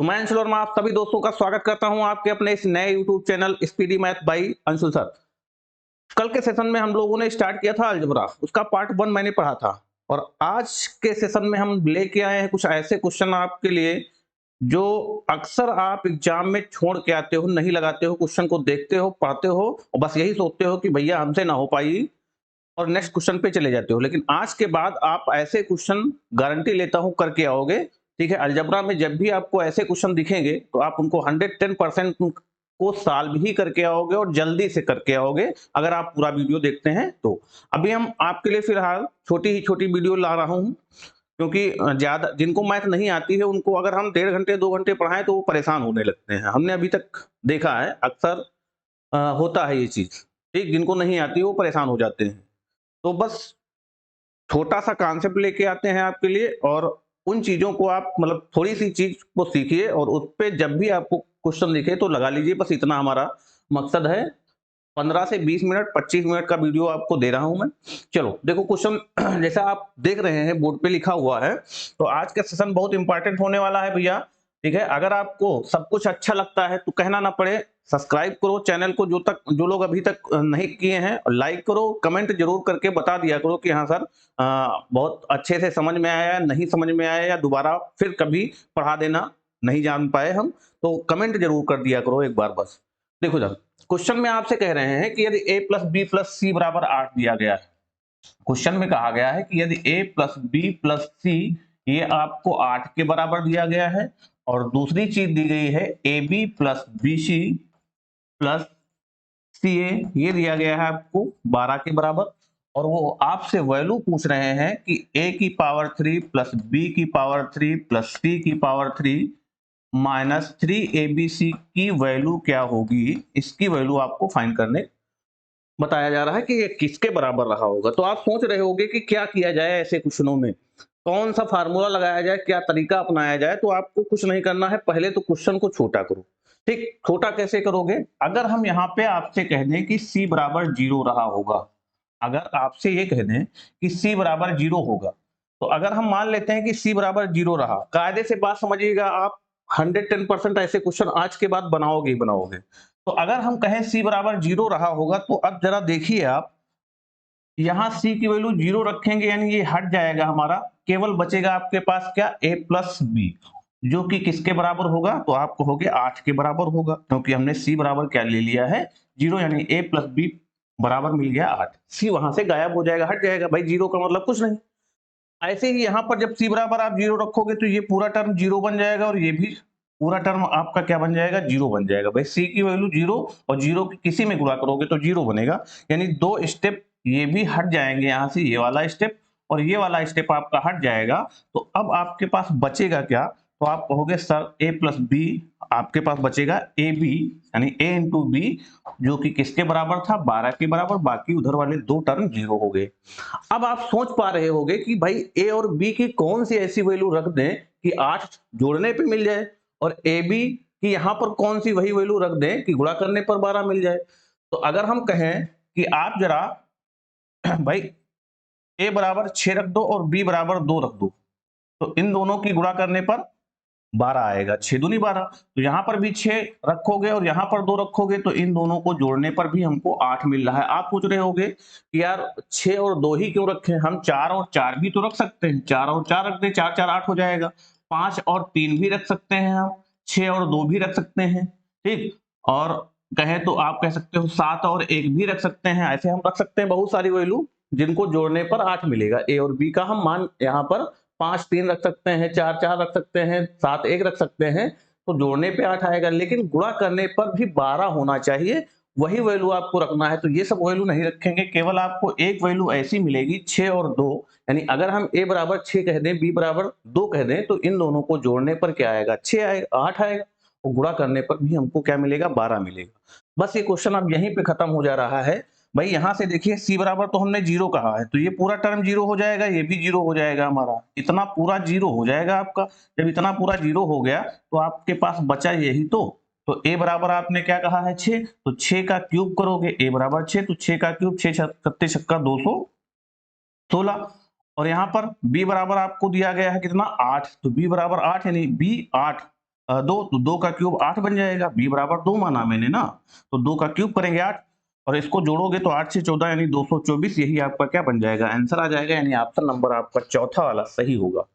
तो मैं अंशुल वर्मा आप सभी दोस्तों का स्वागत करता हूं आपके अपने इस नए YouTube channel speedy math by Anshul sir. कल के सेशन में हम लोगों ने स्टार्ट किया था अलजेब्रा, उसका पार्ट 1 मैंने पढ़ा था और आज के सेशन में हम लेके आए हैं कुछ ऐसे क्वेश्चन आपके लिए जो अक्सर आप एग्जाम में छोड़ के आते हो, नहीं लगाते हो, क्वेश्चन को देखते हो, पढ़ते हो और बस यही सोचते हो कि भैया हमसे ना हो पाई और नेक्स्ट क्वेश्चन पे चले जाते हो। लेकिन आज के बाद आप ऐसे क्वेश्चन गारंटी लेता हूं करके आओगे। ठीक है, अलजेब्रा में जब भी आपको ऐसे क्वेश्चन दिखेंगे तो आप उनको 110% को सॉल्व ही करके आओगे और जल्दी से करके आओगे अगर आप पूरा वीडियो देखते हैं तो। अभी हम आपके लिए फिलहाल छोटी ही छोटी वीडियो ला रहा हूं क्योंकि ज्यादा जिनको मैथ नहीं आती है उनको अगर हम 1.5 घंटे 2 घंटे पढ़ाएं तो वो परेशान होने लगते हैं। हमने अभी तक देखा है अक्सर होता है ये चीज। ठीक, जिनको नहीं आती वो परेशान हो जाते हैं। तो बस छोटा सा कॉन्सेप्ट लेके आते हैं आपके लिए और उन चीजों को आप मतलब थोड़ी सी चीज को सीखिए और उस पे जब भी आपको क्वेश्चन दिखे तो लगा लीजिए। बस इतना हमारा मकसद है। 15 से 20 मिनट 25 मिनट का वीडियो आपको दे रहा हूं मैं। चलो देखो क्वेश्चन जैसा आप देख रहे हैं बोर्ड पे लिखा हुआ है। तो आज का सेशन बहुत इंपॉर्टेंट होने वाला है भैया। ठीक है, अगर आपको सब कुछ अच्छा लगता है तो कहना ना पड़े सब्सक्राइब करो चैनल को, जो लोग अभी तक नहीं किए हैं, लाइक करो, कमेंट जरूर करके बता दिया करो कि हाँ सर बहुत अच्छे से समझ में आया, नहीं समझ में आया या दोबारा फिर कभी पढ़ा देना, नहीं जान पाए हम तो कमेंट जरूर कर दिया करो एक बार। बस देखो जब क्वेश्चन में आपसे कह रहे हैं कि यदि a plus B plus C बराबर 8 दिया गया है। क्वेश्चन में कहा गया है कि यदि a प्लस बी प्लस सी ये आपको 8 के बराबर दिया गया है और दूसरी चीज दी गई है A B plus B C plus C A ये दिया गया है आपको 12 के बराबर और वो आपसे वैल्यू पूछ रहे हैं कि a की पावर 3 प्लस बी की पावर 3 प्लस सी की पावर 3 माइनस 3abc की वैल्यू क्या होगी। इसकी वैल्यू आपको फाइंड करने बताया जा रहा है कि ये किसके बराबर रहा होगा। तो आप सोच रहे होंगे कि क्या किया जाए ऐसे क्वेश्चनों में, कौन सा फार्मूला लगाया जाए, क्या तरीका अपनाया जाए। तो आपको कुछ नहीं करना है, पहले तो क्वेश्चन को छोटा करो। ठीक, छोटा कैसे करोगे? अगर हम यहाँ पे आपसे कह दें कि c बराबर 0 रहा होगा, अगर आपसे ये कह दें कि c बराबर 0 होगा, तो अगर हम मान लेते हैं कि c बराबर 0 रहा, कायदे से बात समझिएगा आप 110% ऐसे क्वेश्चन आज के बाद बनाओगे ही बनाओगे। तो अगर हम कहें c बराबर 0 रहा होगा तो अब जरा देखिए आप यहां c की वैल्यू 0 रखेंगे यानी ये हट जाएगा हमारा, केवल बचेगा आपके पास क्या a प्लस बी जो कि किसके बराबर होगा तो आप कहोगे 8 के बराबर होगा क्योंकि हमने c बराबर क्या ले लिया है 0 यानी a प्लस बी बराबर मिल गया 8। c वहां से गायब हो जाएगा, हट जाएगा भाई, 0 का मतलब कुछ नहीं। ऐसे ही यहाँ पर जब c बराबर आप 0 रखोगे तो ये पूरा टर्म 0 बन जाएगा और ये भी पूरा टर्म आपका क्या बन जाएगा 0 बन जाएगा। भाई c की वैल्यू 0 और 0 की किसी में गुणा करोगे तो 0 बनेगा यानी दो स्टेप ये भी हट जाएंगे यहाँ से, ये वाला स्टेप और ये वाला स्टेप आपका हट जाएगा। तो अब आपके पास बचेगा क्या, तो आप कहोगे सर a प्लस बी, आपके पास बचेगा ए बी यानी a इंटू बी जो कि किसके बराबर था 12 के बराबर, बाकी उधर वाले दो टर्म 0 हो गए। अब आप सोच पा रहे होंगे कि भाई ए और बी की कौन सी ऐसी वैल्यू रख दें कि 8 जोड़ने पे मिल जाए और ए बी की यहां पर कौन सी वही वैल्यू रख दें कि गुणा करने पर 12 मिल जाए। तो अगर हम कहें कि आप जरा भाई ए बराबर 6 रख दो और बी बराबर 2 रख दो तो इन दोनों की गुणा करने पर 12 आएगा, 6 दूनी 12। तो यहां पर भी 6 रखोगे और यहां पर 2 रखोगे तो इन दोनों को जोड़ने पर भी हमको 8 मिल रहा है। आप पूछ रहे होंगे कि यार 6 और 2 ही क्यों रखें, हम 4 और 4 भी तो रख सकते हैं, 4 और 4 रख दें, 4 4 8 हो जाएगा। 5 और 3 भी रख सकते हैं हम, 6 और 2 भी रख सकते हैं। ठीक, और कहें तो आप कह सकते हो 7 और 1 भी रख सकते हैं। ऐसे हम रख सकते हैं बहुत सारी वैल्यू जिनको जोड़ने पर 8 मिलेगा। ए और बी का हम मान यहाँ पर 5 3 रख सकते हैं, 4 4 रख सकते हैं, 7 1 रख सकते हैं, तो जोड़ने पे 8 आएगा। लेकिन गुणा करने पर भी 12 होना चाहिए, वही वैल्यू आपको रखना है। तो ये सब वैल्यू नहीं रखेंगे, केवल आपको एक वैल्यू ऐसी मिलेगी 6 और 2 यानी अगर हम a बराबर 6 कह दें b बराबर 2 कह दें तो इन दोनों को जोड़ने पर क्या आएगा 6 आएगा 8 आएगा और गुणा करने पर भी हमको क्या मिलेगा 12 मिलेगा। बस ये क्वेश्चन अब यहीं पे खत्म हो जा रहा है। भाई यहां से देखिए c बराबर तो हमने 0 कहा है तो ये पूरा टर्म 0 हो जाएगा, ये भी 0 हो जाएगा, हमारा इतना पूरा 0 हो जाएगा आपका। जब इतना पूरा 0 हो गया तो आपके पास बचा यही तो a बराबर आपने क्या कहा है 6, तो 6 का क्यूब करोगे a बराबर 6 तो 6 का क्यूब 6 सत्ते छक्का 216 और यहाँ पर b बराबर आपको दिया गया है कितना 8, तो b बराबर 8 यानी b 8 2, तो 2 का क्यूब 8 बन जाएगा। b बराबर 2 माना मैंने ना, तो 2 का क्यूब करेंगे 8 और इसको जोड़ोगे तो 8 से 14 यानी 224, यही आपका क्या बन जाएगा, आंसर आ जाएगा। यानी ऑप्शन नंबर आपका चौथा वाला सही होगा।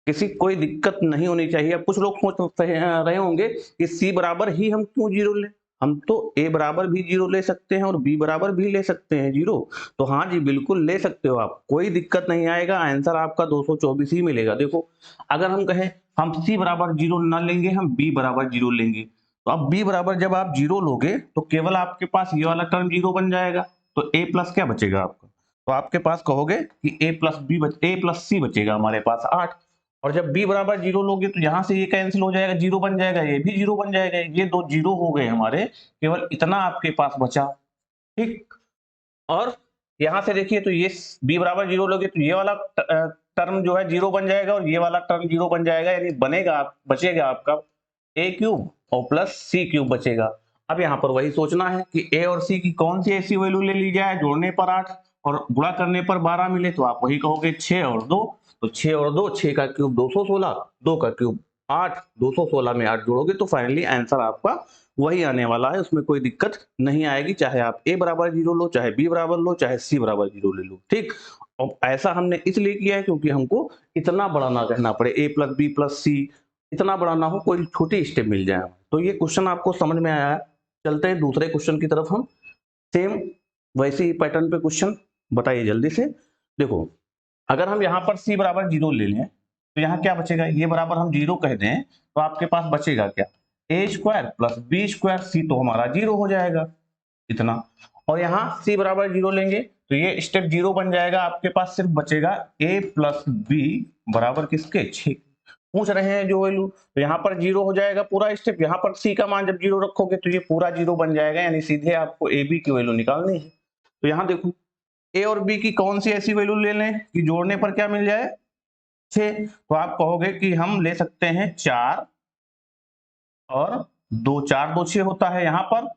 किसी कोई दिक्कत नहीं होनी चाहिए। अब कुछ लोग सोच रहे होंगे कि सी बराबर ही हम क्यों जीरो लें, हम तो ए बराबर भी जीरो ले सकते हैं और बी बराबर भी ले सकते हैं जीरो। तो हाँ जी, बिल्कुल ले सकते हो आप, कोई दिक्कत नहीं आएगा, आंसर आपका 224 ही मिलेगा। देखो, अगर हम कहें हम सी बराबर जीरो ना लेंगे, हम बी बराबर जीरो लेंगे, तो अब बी बराबर जब आप जीरो लोगे तो केवल आपके पास ये वाला टर्म जीरो बन जाएगा, तो ए प्लस क्या बचेगा आपका, तो आपके पास कहोगे कि ए प्लस सी बचेगा हमारे पास 8। और जब b बराबर जीरो लोगे तो यहां से ये कैंसिल हो जाएगा, जीरो बन जाएगा, ये भी जीरो बन जाएगा, ये दो जीरो हो गए हमारे, केवल इतना आपके पास बचा। ठीक, और यहां से देखिए तो ये b बराबर जीरो लोगे तो ये वाला टर्म जो है जीरो बन जाएगा और ये वाला टर्म जीरो बन जाएगा, यानी बचेगा आपका a क्यूब और प्लस सी क्यूब बचेगा। अब यहाँ पर वही सोचना है कि a और c की कौन सी ऐसी वैल्यू ले ली जाए, जोड़ने पर 8 और गुणा करने पर 12 मिले, तो आप वही कहोगे 6 और 2, तो 6 और 2, 6 का क्यूब 216, 2 का क्यूब 8, 216 में 8 जोड़ोगे तो फाइनली आंसर आपका वही आने वाला है, उसमें कोई दिक्कत नहीं आएगी, चाहे आप a बराबर जीरो लो, चाहे b बराबर लो, चाहे c बराबर जीरो ले लो। ठीक, और ऐसा हमने इसलिए किया है क्योंकि हमको इतना बड़ा ना कहना पड़े, a प्लस बी प्लस सी, इतना बड़ा ना हो, कोई छोटी स्टेप मिल जाए। तो ये क्वेश्चन आपको समझ में आया है। चलते हैं दूसरे क्वेश्चन की तरफ, हम सेम वैसे ही पैटर्न पे क्वेश्चन बताइए जल्दी से। देखो, अगर हम यहाँ पर c बराबर जीरो ले लें तो यहाँ क्या बचेगा, ये बराबर हम जीरो कह दें तो आपके पास बचेगा क्या, ए स्क्वायर प्लस बी स्क्वायर, सी तो हमारा जीरो हो जाएगा इतना, और यहाँ c बराबर जीरो लेंगे तो ये स्टेप जीरो बन जाएगा, आपके पास सिर्फ बचेगा a प्लस बी बराबर किसके 6 पूछ रहे हैं जो वैल्यू, तो यहाँ पर जीरो हो जाएगा पूरा स्टेप, यहाँ पर c का मान जब जीरो रखोगे तो ये पूरा जीरो बन जाएगा, यानी सीधे आपको ए बी की वैल्यू निकालनी है। तो यहाँ देखो, ए और बी की कौन सी ऐसी वैल्यू ले लें कि जोड़ने पर क्या मिल जाए 6, तो आप कहोगे कि हम ले सकते हैं 4 और 2, 4 2 6 होता है, यहाँ पर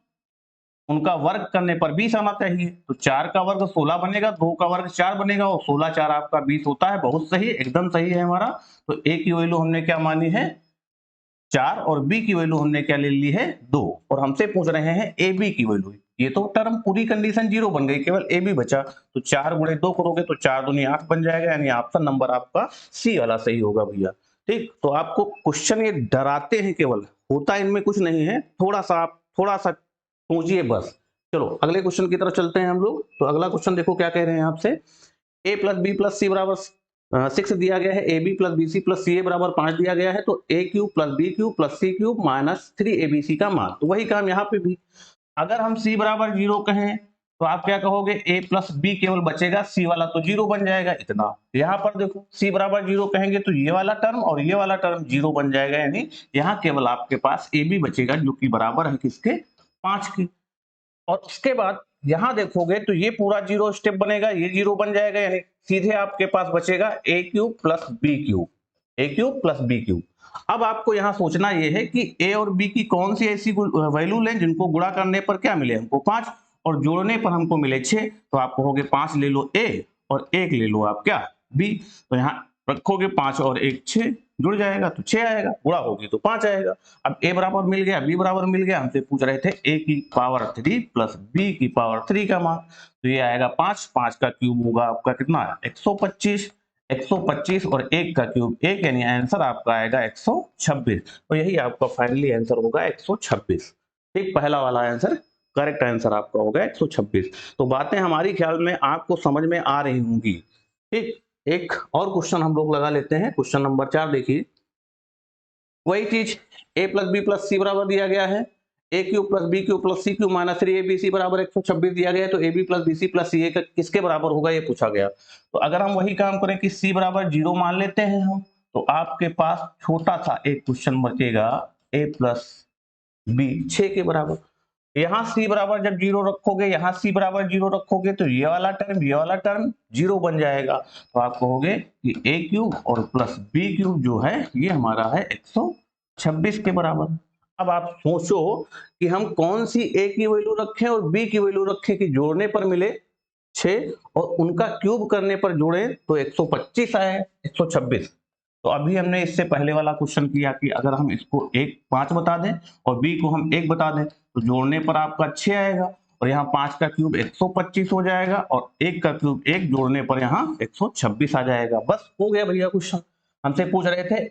उनका वर्ग करने पर 20 आना चाहिए, तो 4 का वर्ग 16 बनेगा, 2 का वर्ग 4 बनेगा और 16 4 आपका 20 होता है। बहुत सही, एकदम सही है हमारा। तो ए की वैल्यू हमने क्या मानी है 4 और बी की वैल्यू हमने क्या ले ली है 2, और हमसे पूछ रहे हैं ए बी की वैल्यू। ये तो टर्म पूरी कंडीशन जीरो बन गई, केवल ए बी बचा, तो 4 गुणे 2 करोगे तो 4 दूनी 8 बन जाएगा, यानी ऑप्शन नंबर आपका सी वाला सही होगा भैया। ठीक, तो आपको क्वेश्चन ये डराते हैं केवल, होता इनमें कुछ नहीं है, थोड़ा सा आप थोड़ा सा सोचिए बस। चलो अगले क्वेश्चन की तरफ चलते हैं हम लोग। तो अगला क्वेश्चन देखो क्या कह रहे हैं आपसे, A plus B plus C बराबर 6 दिया गया है, A B plus B C plus C A बराबर 5 दिया गया है, तो A cube plus B cube plus C cube minus 3 A B C का मान। तो वही काम यहाँ पे भी, अगर हम सी बराबर जीरो कहें तो आप क्या कहोगे, ए प्लस बी केवल बचेगा, सी वाला तो जीरो बन जाएगा इतना। यहाँ पर देखो सी बराबर जीरो कहेंगे तो ये वाला टर्म और ये वाला टर्म जीरो बन जाएगा, यानी यहाँ केवल आपके पास ए बी बचेगा, जो कि बराबर है किसके 5 के। और उसके बाद यहां देखोगे तो ये पूरा जीरो स्टेप बनेगा, ये जीरो बन जाएगा, यानी सीधे आपके पास बचेगा ए क्यूब प्लस बी क्यूब, ए क्यूब प्लस बी क्यूब। अब आपको यहां सोचना ये है कि ए और बी की कौन सी ऐसी वैल्यू लें जिनको गुणा करने पर क्या मिले हमको 5 और जोड़ने पर हमको मिले 6, तो आप कहोगे 5 ले लो ए और 1 ले लो आप क्या बी, तो यहाँ रखोगे 5 और 1 6, जुड़ जाएगा तो 6 आएगा, गुणा होगी तो 5 आएगा। अब ए बराबर मिल गया, बी बराबर मिल गया, हमसे पूछ रहे थे ए की पावर 3 प्लस बी की पावर 3 का मान, तो ये आएगा 5, 5 का क्यूब होगा आपका कितना 125, 125 और 1 का क्यूब 1, यानी आंसर आपका आएगा 126, तो यही आपका फाइनली आंसर होगा 126। ठीक, पहला वाला आंसर करेक्ट आंसर आपका होगा 126। तो बातें हमारी ख्याल में आपको समझ में आ रही होंगी। ठीक, एक और क्वेश्चन हम लोग लगा लेते हैं, क्वेश्चन नंबर 4 देखिए, वही चीज a plus B plus C बराबर दिया गया है, A cube plus B cube plus C cube minus 3 abc बराबर 126 दिया गया है, तो ab plus bc plus ca का किसके बराबर होगा ये पूछा गया। तो अगर हम वही काम करें कि c बराबर 0 मान लेते हैं हम, तो आपके पास छोटा सा एक क्वेश्चन बचेगा a प्लस बी 6 के बराबर। यहाँ c बराबर जब 0 रखोगे, यहाँ c बराबर 0 रखोगे तो ये वाला टर्म 0 बन जाएगा, तो आप कहोगे कि a क्यूब और प्लस b क्यूब जो है ये हमारा है 126 के बराबर। अब आप सोचो कि हम कौन सी a की वैल्यू रखें और b की वैल्यू रखें कि जोड़ने पर मिले 6 और उनका क्यूब करने पर जोड़े तो 125 आए 126। तो अभी हमने इससे पहले वाला क्वेश्चन किया कि अगर हम इसको 5 बता दें और b को हम 1 बता दें तो जोड़ने पर आपका 6 आएगा और यहाँ 5 का क्यूब 125 हो जाएगा और 1 का क्यूब 1 जोड़ने पर यहाँ 126 आ जाएगा। बस हो गया भैया क्वेश्चन। हमसे पूछ रहे थे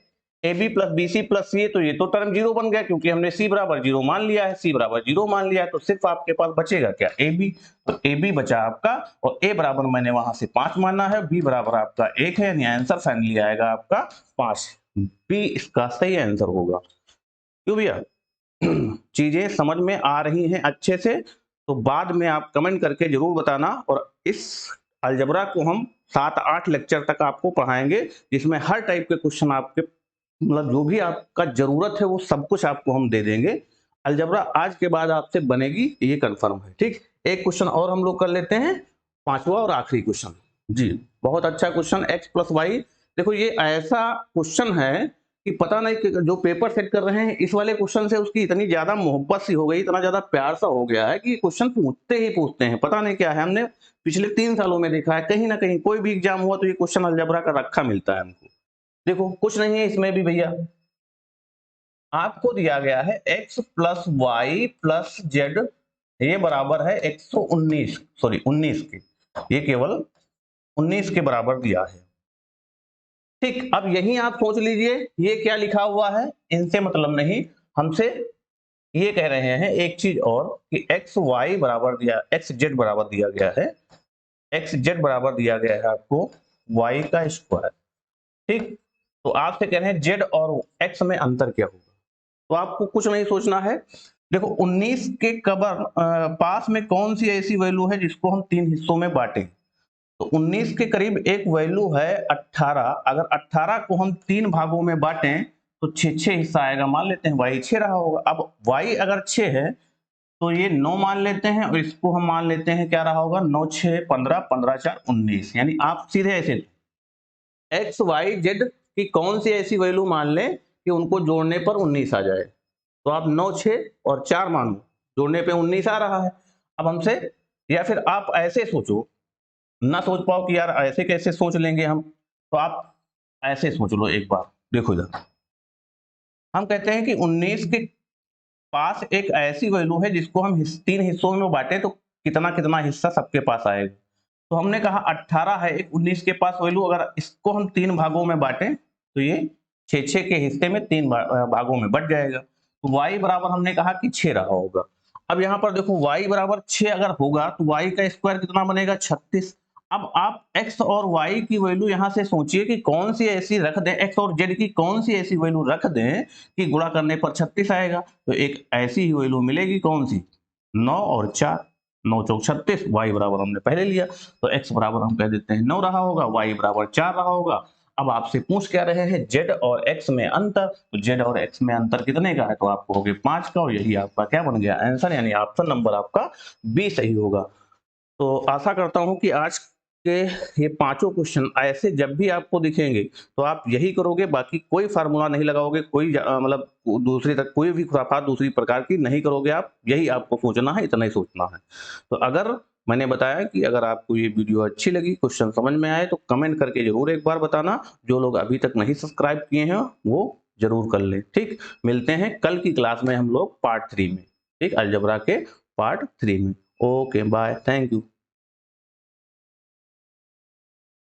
AB plus BC plus C, तो ये तो टर्म 0 बन गया क्योंकि हमने C बराबर 0 मान लिया है, C बराबर 0 मान लिया है, तो सिर्फ आपके पास बचेगा क्या, AB। तो AB बचा आपका और A बराबर मैंने वहां से 5 माना है, B बराबर आपका 1 है, यानी आंसर फाइनली आएगा आपका 5। B इसका सही आंसर होगा। क्यों भैया चीजें समझ में आ रही हैं अच्छे से? तो बाद में आप कमेंट करके जरूर बताना। और इस अलजबरा को हम 7-8 लेक्चर तक आपको पढ़ाएंगे, जिसमें हर टाइप के क्वेश्चन आपके मतलब जो भी आपका जरूरत है वो सब कुछ आपको हम दे देंगे। अलजबरा आज के बाद आपसे बनेगी, ये कंफर्म है। ठीक, एक क्वेश्चन और हम लोग कर लेते हैं, 5वां और आखिरी क्वेश्चन। जी बहुत अच्छा क्वेश्चन, x प्लस वाई। देखो ये ऐसा क्वेश्चन है कि पता नहीं कि जो पेपर सेट कर रहे हैं इस वाले क्वेश्चन से उसकी इतनी ज्यादा मोहब्बत सी हो गई, इतना ज्यादा प्यार सा हो गया है कि क्वेश्चन पूछते ही पूछते हैं। पता नहीं क्या है, हमने पिछले 3 सालों में देखा है कहीं ना कहीं कोई भी एग्जाम हुआ तो ये क्वेश्चन अलजबरा का रखा मिलता है हमको। देखो कुछ नहीं है इसमें भी भैया, आपको दिया गया है x plus Y plus Z, ये बराबर है 119 सॉरी 19 के, ये केवल 19 के बराबर दिया है। ठीक, अब यही आप सोच लीजिए ये क्या लिखा हुआ है, इनसे मतलब नहीं, हमसे ये कह रहे हैं एक चीज और कि एक्स वाई बराबर दिया, एक्स जेड बराबर दिया गया है, एक्स जेड बराबर दिया गया है आपको वाई का स्क्वायर। ठीक, तो आपसे कह रहे हैं जेड और एक्स में अंतर क्या होगा। तो आपको कुछ नहीं सोचना है। देखो 19 के कबर पास में कौन सी ऐसी वैल्यू है जिसको हम 3 हिस्सों में बांटें। तो 19 के करीब एक वैल्यू है 18, अगर 18 को हम 3 भागों में बांटें तो 6 हिस्सा आएगा, मान लेते हैं y 6 रहा होगा। अब y अगर 6 है तो ये 9 मान लेते हैं और इसको हम मान लेते हैं क्या रहा होगा, 9 6 15, 15 4 19। यानी आप सीधे ऐसे एक्स वाई जेड की कौन सी ऐसी वैल्यू मान लें कि उनको जोड़ने पर 19 आ जाए। तो आप 9 6 और 4 मानो, जोड़ने पे 19 आ रहा है। अब हमसे, या फिर आप ऐसे सोचो, ना सोच पाओ कि यार ऐसे कैसे सोच लेंगे हम, तो आप ऐसे सोच लो एक बार। देखो इधर हम कहते हैं कि 19 के पास एक ऐसी वैल्यू है जिसको हम 3 हिस्सों में बांटे तो कितना कितना हिस्सा सबके पास आएगा। तो हमने कहा 18 है एक 19 के पास वैल्यू, अगर इसको हम 3 भागों में बांटें तो ये 6 के हिस्से में 3 भागों में बट जाएगा। तो y बराबर हमने कहा कि 6 रहा होगा। अब यहाँ पर देखो y बराबर 6 अगर होगा तो y का स्क्वायर कितना बनेगा, 36। अब आप x और y की वैल्यू यहाँ से सोचिए कि कौन सी ऐसी रख दें, x और z की कौन सी ऐसी वैल्यू रख दें कि गुणा करने पर 36 आएगा। तो एक ऐसी ही वैल्यू मिलेगी, कौन सी, 9 और 4, 9 चौक 36, y बराबर हमने पहले लिया तो x बराबर हम कह देते हैं 9 रहा होगा, y बराबर 4 रहा होगा। अब आपसे पूछ क्या रहे हैं, z और x में अंतर, तो z और x में अंतर कितने का है, तो आपको हो गया 5 का, और यही आपका क्या बन गया आंसर, यानी ऑप्शन नंबर आपका बी सही होगा। तो आशा करता हूं कि आज के ये पांचों क्वेश्चन ऐसे जब भी आपको दिखेंगे तो आप यही करोगे, बाकी कोई फार्मूला नहीं लगाओगे, कोई मतलब दूसरी तक कोई भी खुराफात दूसरी प्रकार की नहीं करोगे आप, यही आपको सोचना है, इतना ही सोचना है। तो अगर मैंने बताया कि अगर आपको ये वीडियो अच्छी लगी, क्वेश्चन समझ में आए, तो कमेंट करके जरूर एक बार बताना। जो लोग अभी तक नहीं सब्सक्राइब किए हैं वो जरूर कर लें। ठीक, मिलते हैं कल की क्लास में हम लोग पार्ट 3 में, ठीक, अलजबरा के पार्ट 3 में। Okay bye, thank you.